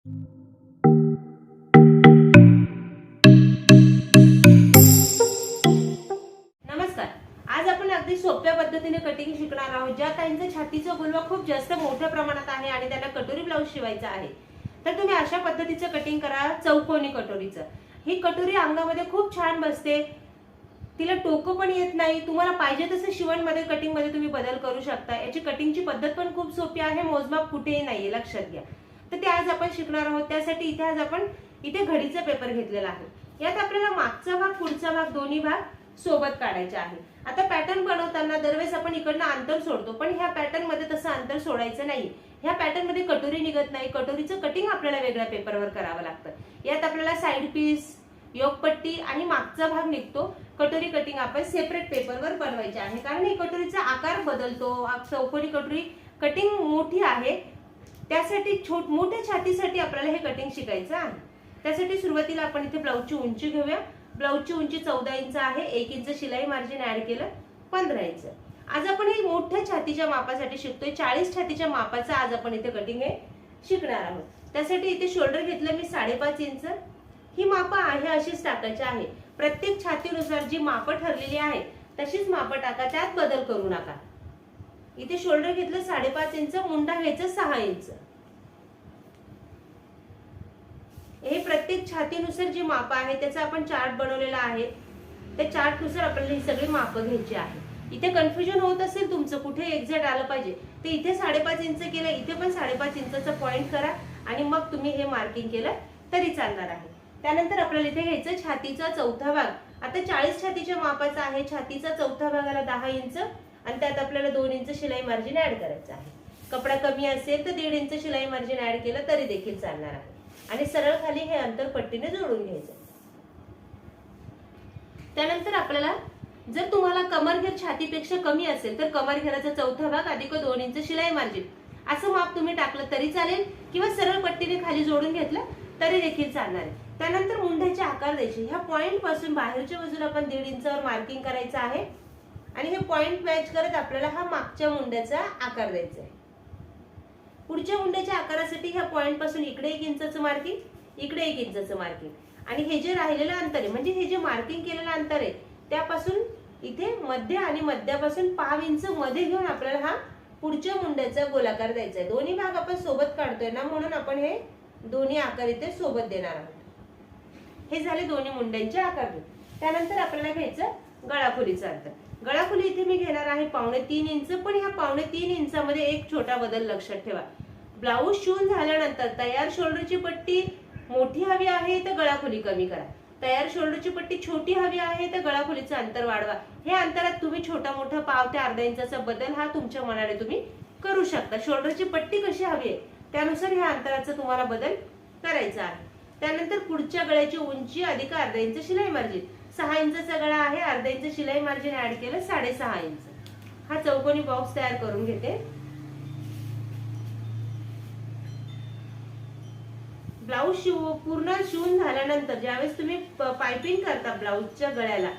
नमस्कार. आज आपण अगदी सोप्या पद्धतीने कटिंग शिकणार आहोत. ज्या ताईंचा छातीचा गुलवा खूप जास्त मोठ्या प्रमाणात आहे आणि त्यांना कटोरी ब्लाऊज शिवायचा आहे, तर तुम्ही अशा पद्धतीचं कटिंग करा, चौकोनी कटोरीचं. ही कटोरी अंगामध्ये खूप छान बसते, तिला टोकं पण येत नाही. तुम्हाला पाहिजे तसं शिवणमध्ये कटिंगमध्ये तुम्ही बदल करू शकता. याची कटिंगची पद्धत पण खूप सोपी आहे, मोजमाप कुठेही नाहीये, लक्षात घ्या. तर ते आज आपण शिकणार आहोत. त्यासाठी इथे आज आपण घडीचा पेपर घेतलेला आहे. यात आपल्याला मागचा भाग पुढचा भाग दोन्ही भाग सोबत काढायचे आहे. आता पॅटर्न बनवताना दरवेळेस आपण इकडनं अंतर सोडतो, पण ह्या पॅटर्न मध्ये तसं अंतर सोडायचं नाही. ह्या पॅटर्न मध्ये कटोरी निघत नाही, कटोरीचं कटिंग आपल्याला वेगळ्या पेपरवर करावं लागतं. यात आपल्याला साइड पीस, योगपट्टी आणि मागचा भाग निघतो. कटोरी कटिंग आपण सेपरेट पेपरवर बनवायचे आहे, कारण ही कटोरीचा आकार बदलतो. चौकोनी कटोरी कटिंग मोठी आहे, त्यासाठी मोठ्या छातीसाठी आपल्याला हे कटिंग शिकायचं आहे. त्यासाठी सुरुवातीला आपण इथे ब्लाऊजची उंची घेऊया. ब्लाऊजची उंची 14 इंच आहे. 1 इंच शिलाई मार्जिन ऍड केलं, 15 इंच. आज आपण हे मोठ्या छातीच्या मापासाठी शिकतोय. 40 छातीच्या मापाचं आज आपण इथे कटिंग हे शिकणार आहोत. त्यासाठी इथे शोल्डर घेतलं मी 5.5 इंच. ही मापं आहे अशीच टाकायची आहे. प्रत्येक छातीनुसार जी मापं ठरलेली आहे तशीच मापं टाका, त्यात बदल करू नका. इथे शोल्डर घेतलं 5.5 इंच, मुंडा घ्यायचा 6 इंच. हे प्रत्येक छातीनुसार जी माप आहे त्याचा आपण चार्ट बनवलेला आहे. त्या चार्ट नुसार आपल्याला ही सगळी मापं घ्यायची आहे. इथे कन्फ्युजन होत असेल तुमचं कुठे एक्झॅक्ट आलं पाहिजे, ते इथे 5.5 इंच केलं, इथे पण 5.5 इंचचा पॉइंट करा आणि मग तुम्ही हे मार्किंग केलं तरी चालणार आहे. त्यानंतर आपल्याला इथे घ्यायचं छातीचा चौथा भाग. आता 40 छातीच्या मापाचा आहे. छातीचा चौथा भागाला 10 इंच आणि त्यात आपल्याला 2 इंच शिलाई मार्जिन ऍड करायचं आहे. कपडा कमी असेल तर 1.5 इंच शिलाई मार्जिन ऍड केलं तरी देखील चालणार आहे. आणि सरळ खाली हे अंतर पट्टीने जोडून घ्यायचं. त्यानंतर आपल्याला जर तुम्हाला कमरघेर छातीपेक्षा कमी असेल तर कमरघेराचा चौथा भाग अधिक 2 इंच शिलाई मार्जिन असं माप तुम्ही टाकलं तरी चालेल, किंवा सरळ पट्टीने खाली जोडून घेतलं तरी देखील चालणार आहे. त्यानंतर मुंड्याचे आकार द्यायचे. ह्या पॉइंट पासून बाहेरच्या बाजूला आपण 1.5 इंचावर मार्किंग करायचं आहे आणि हे पॉइंट मॅच करत आपल्याला हा मागच्या मुंड्याचा आकार द्यायचा आहे. पुढच्या मुंड्याच्या आकारासाठी ह्या पॉइंट पासून इकडे 1 इंचाचं मार्किंग, इकडे 1 इंचाचं मार्किंग आणि हे जे राहिलेलं अंतर आहे म्हणजे हे जे मार्किंग केलेलं अंतर आहे त्यापासून इथे मध्य आणि मध्यापासून 5 इंच मध्ये घेऊन आपल्याला हा पुढच्या मुंड्याचा गोलाकार द्यायचा आहे. दोन्ही भाग आपण सोबत काढतोय ना, म्हणून आपण हे दोन्ही आकार इथे सोबत देणार आहोत. हे झाले दोन्ही मुंड्यांचे आकार. त्यानंतर आपल्याला घ्यायचं गळाखोलीचं अंतर. गळाखोली इथे मी घेणार आहे 3.5 इंच, पण ह्या 3.5 इंचामध्ये एक छोटा बदल लक्षात ठेवा. ब्लाऊज शिवून झाल्यानंतर तयार शोल्डरची पट्टी मोठी हवी आहे तर गळाखोली कमी करा. तयार शोल्डरची पट्टी छोटी हवी आहे तर गळाखोलीचं अंतर वाढवा. हे अंतरात तुम्ही छोटा मोठा पाव ते अर्धा इंचाचा बदल हा तुमच्या मनाने तुम्ही करू शकता. शोल्डरची पट्टी कशी हवी आहे त्यानुसार ह्या अंतराचा तुम्हाला बदल करायचा आहे. त्यानंतर पुढच्या गळ्याची उंची अधिक अर्धा इंच शिलाई मार्जिन. 6 इंचाचा गळा आहे, अर्धा इंच शिलाई मार्जिन ऍड केलं 6.5 इंच. हा चौकोनी बॉक्स तयार करून घेते. ब्लाऊज पूर्ण शिवून झाल्यानंतर ज्यावेळेस तुम्ही पाइपिंग करता ब्लाऊजच्या गळ्याला,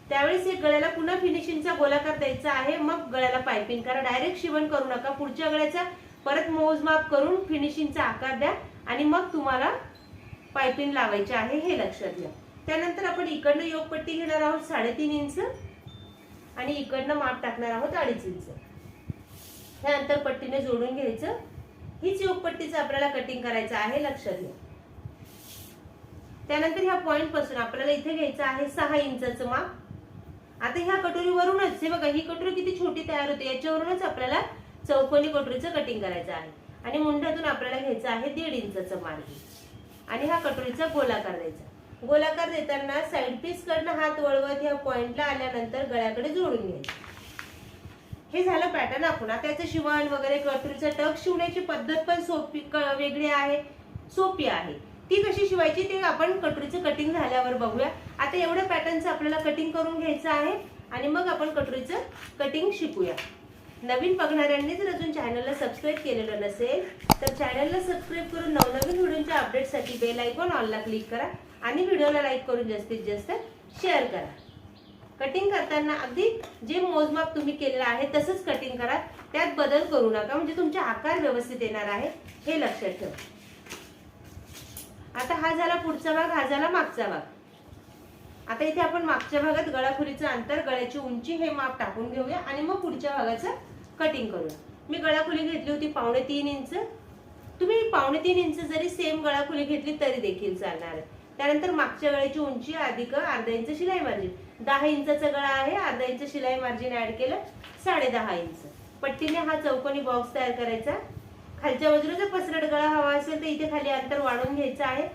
त्यावेळेस एक गळ्याला पुन्हा फिनिशिंगचा गोलाकार द्यायचा आहे. मग गळ्याला पाइपिंग करा, डायरेक्ट शिवण करू नका. पुढच्या गळ्याचा परत मोजमाप करून फिनिशिंगचा आकार द्या आणि मग तुम्हाला पाइपिंग लावायची आहे, हे लक्षात घ्या. त्यानंतर आपण इकडनं योगपट्टी घेणार आहोत 3.5 इंच आणि इकडनं माप टाकणार आहोत 2.5 इंच. हे अंतर पट्टीने जोडून घ्यायचं. हीच योगपट्टीचं आपल्याला कटिंग करायचं आहे, लक्षात घ्या. त्यानंतर ह्या पॉइंट पासून आपल्याला इथे घ्यायचं आहे 6 इंचाचं माप. आता ह्या कटोरीवरूनच हे बघा, ही कटोरी किती छोटी तयार होते, याच्यावरूनच आपल्याला चौकोनी कटोरीचं कटिंग करायचं आहे. आणि मुंड्यातून आपल्याला घ्यायचं आहे 1.5 इंचाचं मार्जिन आणि हा कटोरीचा गोलाकार द्यायचा. गोलाकार देताना साइड पीस कडनं हात वळवत ह्या पॉइंटला आल्यानंतर गळ्याकडे जोडून घ्यायचं. हे झालं पॅटर्न आपण. आता त्याचं शिवण वगैरे कटोरीचा टक शिवण्याची पद्धत पण वेगळी आहे, सोपी आहे. ती कशी शिवायची ते आपण कटोरीचं कटिंग झाल्यावर बघूया. आता एवढ्या पॅटर्नचं आपल्याला कटिंग करून घ्यायचं आहे आणि मग आपण कटोरीचं कटिंग शिकूया. नवीन बघणाऱ्यांनी जर अजून चॅनलला सबस्क्राइब केलेलं नसेल तर चॅनलला सबस्क्राइब करून नवनवीन व्हिडिओच्या अपडेटसाठी बेल आयकॉन ऑलला क्लिक करा आणि व्हिडिओला लाईक करून जास्तीत जास्त शेअर करा. कटिंग करताना अगदी जे मोजमाप तुम्ही केलेलं आहे तसंच कटिंग करा, त्यात बदल करू नका, म्हणजे तुमचे आकार व्यवस्थित येणार आहे, हे लक्षात ठेवा. आता हा झाला पुढचा भाग, हा झाला मागचा भाग. आता इथे आपण मागच्या भागात गळाखोलीचं अंतर, गळ्याची उंची हे माप टाकून घेऊया आणि मग पुढच्या भागाचं कटिंग करूया. मी गळाखोली घेतली होती 3.5 इंच. तुम्ही 3.5 इंच जरी सेम गळाखोली घेतली तरी देखील चालणार आहे. त्यानंतर मागच्या गळ्याची उंची अधिक अर्धा इंच शिलाई मार्जिन. 10 इंचाचा गळा आहे, अर्धा इंच शिलाई मार्जिन ऍड केलं 10.5 इंच. पट्टीने हा चौकोनी बॉक्स तयार करायचा. खालच्या बाजूला जर पसरट गळा हवा असेल तर इथे खाली अंतर वाढवून घ्यायचं आहे.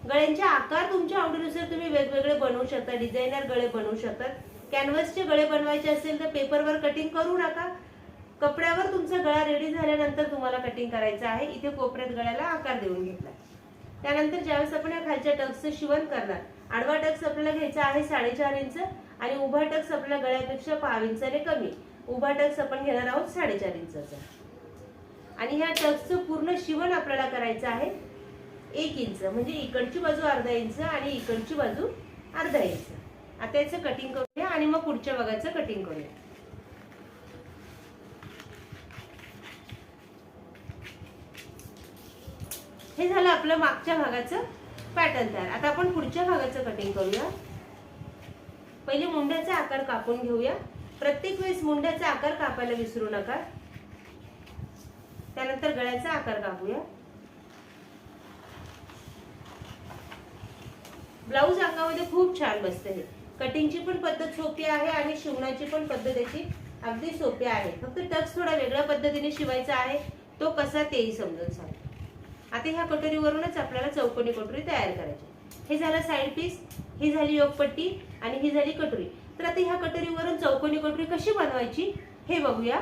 गळ्यांचे आकार तुमच्या आवडीनुसार तुम्ही वेगवेगळे बनवू शकता, डिझायनर गळे बनवू शकतात. कॅनव्हासचे गळे बनवायचे असेल तर पेपरवर कटिंग करू नका. कपड्यावर तुमचा गळा रेडी झाल्यानंतर तुम्हाला कटिंग करायचं आहे. इथे कोपऱ्यात गळ्याला आकार देऊन घेतला. त्यानंतर ज्यावेळेस आपण या खालच्या टक्सचं शिवण करणार, आडवा टक्स आपल्याला घ्यायचा आहे 4.5 इंच आणि उभा टक्स आपल्या गळ्यापेक्षा 5 इंचाने कमी. उभा टक्स आपण घेणार आहोत 4.5 इंचाचा. आणि ह्या टक्सचं पूर्ण शिवण आपल्याला करायचं आहे 1 इंच, म्हणजे इकडची बाजू अर्धा इंच आणि इकडची बाजू अर्धा इंच. आता याचं कटिंग करूया आणि मग पुढच्या भागाचं कटिंग करूया. हे झालं आपलं मागच्या भागाचं पॅटर्न तयार. आता आपण पुढच्या भागाचं कटिंग करूया. पहिले मुंड्याचा आकार कापून घेऊया. प्रत्येक वेळेस मुंड्याचा आकार कापायला विसरू नका. त्यानंतर गळ्याचा आकार कापूया. ब्लाऊज अंगामध्ये खूप छान बसते. हे कटिंगची पण पद्धत सोपी आहे आणि शिवण्याची पण पद्धत याची अगदी सोपी आहे. फक्त टक्स थोडा वेगळ्या पद्धतीने शिवायचा आहे, तो कसा तेही समजून सांगते. आता ह्या कटोरीवरूनच आपल्याला चौकोनी कटोरी तयार करायची. हे झालं साइड पीस, ही झाली योगपट्टी आणि ही झाली कटोरी. तर आता ह्या कटोरीवरून चौकोनी कटोरी कशी बनवायची हे बघूया.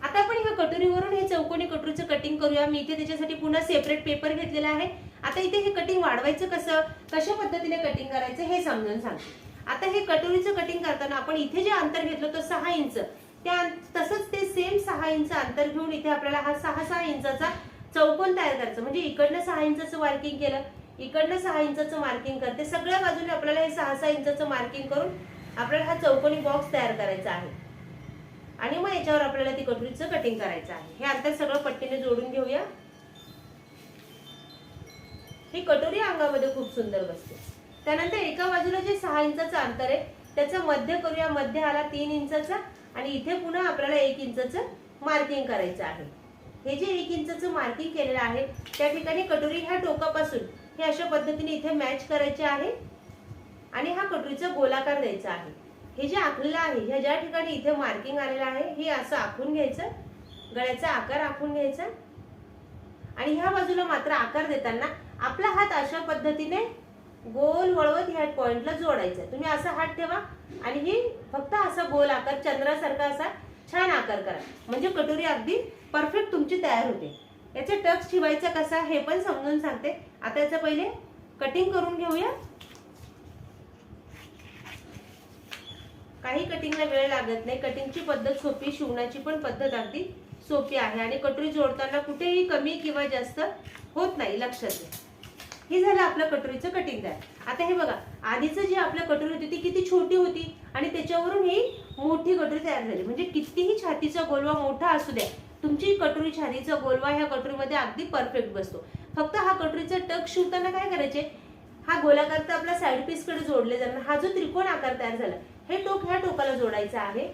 आता आपण ह्या कटोरीवरून हे चौकोनी कटोरीचं कटिंग करूया. मी इथे त्याच्यासाठी पुन्हा सेपरेट पेपर घेतलेला आहे. आता इथे हे कटिंग वाढवायचं कसं, कशा पद्धतीने कटिंग करायचं हे समजून सांगते. आता हे कटोरीचं कटिंग करताना आपण इथे जे अंतर घेतलं तो 6 इंच, त्या तसंच ते सेम 6 इंच अंतर घेऊन इथे आपल्याला हा 6 इंचाचा चौकोन तयार करायचं. म्हणजे इकडनं 6 इंचाचं मार्किंग केलं, इकडनं 6 इंचाचं मार्किंग करते. सगळ्या बाजूने आपल्याला हे 6 इंचाचं मार्किंग करून आपल्याला हा चौकोनी बॉक्स तयार करायचा आहे. आणि मग याच्यावर आपल्याला ती कटोरीचं कटिंग करायचं आहे. हे अंतर सगळं पट्टीने जोडून घेऊया. ही कटोरी अंगामध्ये खूप सुंदर बसते. त्यानंतर एका बाजूला जे 6 इंचाचं अंतर आहे त्याचं मध्य करूया. मध्य आला 3 इंचाचा आणि इथे पुन्हा आपल्याला 1 इंचाचं मार्किंग करायचं आहे. हे जे 1 इंचाचं मार्किंग केलेलं आहे त्या ठिकाणी कटोरी ह्या टोकापासून हे अशा पद्धतीने इथे मॅच करायचे आहे आणि हा कटोरीचा गोलाकार द्यायचा आहे. हे जे आखलेलं आहे, ह्या ज्या ठिकाणी इथे मार्किंग आलेलं आहे हे असं आखून घ्यायचं. गळ्याचा आकार आखून घ्यायचा आणि ह्या बाजूला मात्र आकार देताना आपला हात अशा पद्धतीने गोल वळवत ह्या पॉइंटला जोडायचा. तुम्ही असा हात ठेवा आणि ही फक्त असा गोल आकार चंद्रासारखा असा छान आकार करा, म्हणजे कटोरी अगदी परफेक्ट तुमची तयार होते. याचे टक्स शिवायचा कसा हे पण समजून सांगते. आता याचं पहिले कटिंग करून घेऊया. काही कटिंगला वेळ लागत नाही. कटिंगची पद्धत सोपी, शिवण्याची पण पद्धत अगदी सोपी आहे आणि कटोरी जोडताना कुठेही कमी किंवा जास्त होत नाही, लक्षात घ्या. हे झालं आपलं कटोरीचं कटिंग तयार. आता हे बघा, आधीचं जी आपल्या कटोरी होती ती किती छोटी होती आणि त्याच्यावरून ही मोठी कटोरी तयार झाली. म्हणजे कितीही छातीचा गोलवा मोठा असू द्या, तुमची कटोरी छातीचा गोलवा ह्या कटोरीमध्ये अगदी परफेक्ट बसतो. फक्त हा कटोरीचा टक शिवताना काय करायचे, हा गोलाकार तर आपला साइड पीस कडे जोडले जाणार. हा जो त्रिकोण आकार तयार झाला हे टोक ह्या टोकाला जोडायचं आहे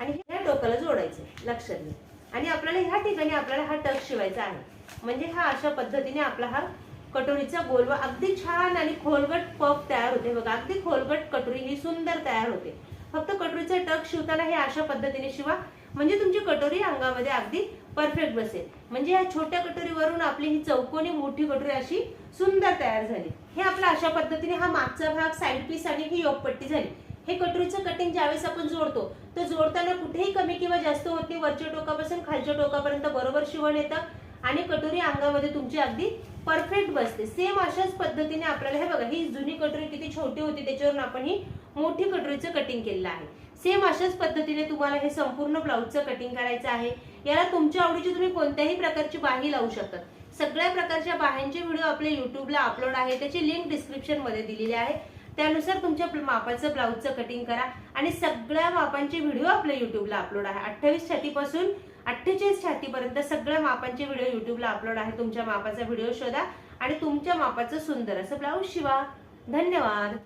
आणि ह्या टोकाला जोडायचं, लक्षात घ्या. आणि आपल्याला ह्या ठिकाणी आपल्याला हा टक शिवायचा आहे. म्हणजे हा अशा पद्धतीने आपला हा कटोरीचा गोलवा अगदी छान आणि खोलगट पफ तयार होते. बघा, अगदी खोलगट कटोरी ही सुंदर तयार होते. फक्त कटोरीचा टक शिवताना हे अशा पद्धतीने शिवा, म्हणजे तुमची कटोरी अंगामध्ये अगदी परफेक्ट बसेल. म्हणजे या छोट्या कटोरीवरून आपली ही चौकोनी मोठी कटोरी अशी सुंदर तयार झाली. हे आपला अशा पद्धतीने हा मागचा भाग, साइड पीस आणि ही योगपट्टी झाली. हे कटोरीचं कटिंग ज्यावेळेस आपण जोडतो तर जोडताना कुठेही कमी किंवा जास्त होत नाही. वरच्या टोकापासून खालच्या टोकापर्यंत बरोबर शिवण येतं आणि कटोरी अंगामध्ये तुमची अगदी परफेक्ट बसते. सेम अशाच पद्धतीने आपल्याला हे बघा, ही जुनी कटोरी किती छोटी होती त्याच्यावरून आपण ही मोठी कटोरीचं कटिंग केलेलं आहे. सेम अशाच पद्धतीने तुम्हाला हे संपूर्ण ब्लाऊजचं कटिंग करायचं आहे. याला तुमच्या आवडीची तुम्ही कोणत्याही प्रकारची बाही लावू शकता. सगळ्या प्रकारच्या बाह्यांचे व्हिडिओ आपल्या युट्यूबला अपलोड आहे, त्याची लिंक डिस्क्रिप्शन मध्ये दिलेली आहे. त्यानुसार तुमच्या मापाचं ब्लाऊजचं कटिंग करा आणि सगळ्या मापांचे व्हिडिओ आपल्या युट्यूबला अपलोड आहे. 28 छातीपासून 48 छातीपर्यंत सगळ्या मापांचे व्हिडिओ युट्यूबला अपलोड आहे. तुमच्या मापाचा व्हिडिओ शोधा आणि तुमच्या मापाचं सुंदर असं ब्लाऊज शिवा. धन्यवाद.